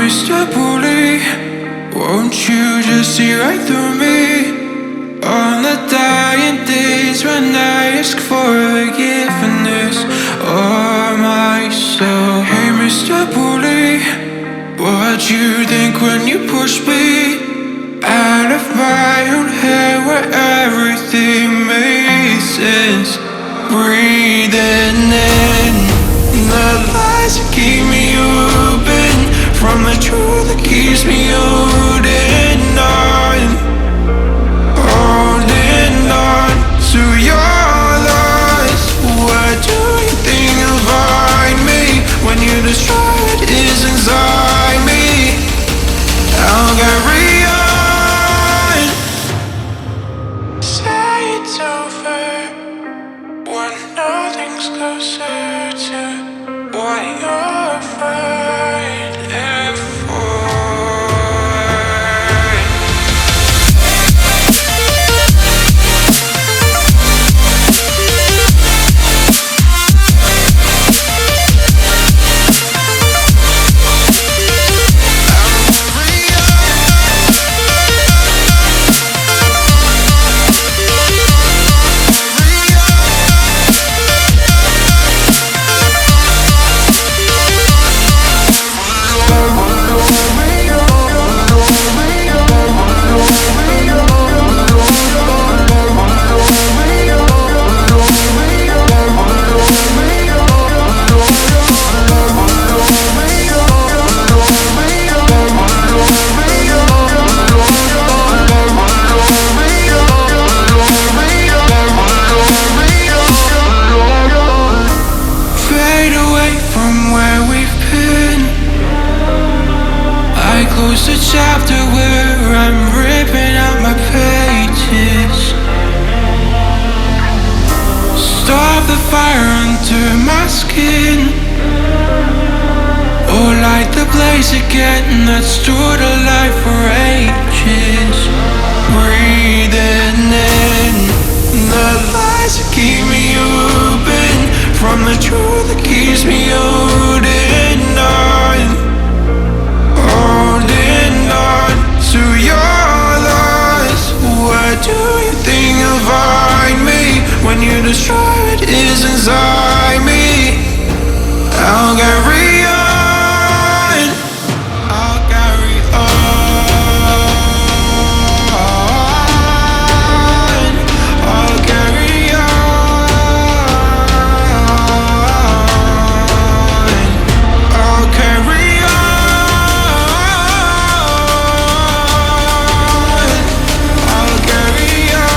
Mr. Bully, won't you just see right through me? On the dying days when I ask for forgiveness or myself. Hey, Mr. Bully, what you think when you push me out of my own head where everything makes sense? Breathing in the lies that keep me open from the truth that keeps me holding on, holding on to your lies. What do you think will find me when you destroy what is inside me? I'll carry on. Say it's over when nothing's closer to what you're fighting for. Close the chapter where I'm ripping out my pages. Stop the fire under my skin, or light the blaze again that stood alive for ages. Breathing in the lies that keep me open from the truth that keeps me holding on, holding on to your lies. What do you think you'll find me when you destroy what is inside me? I'll carry on. I'll carry on. I'll carry on. I'll carry on. I'll carry on.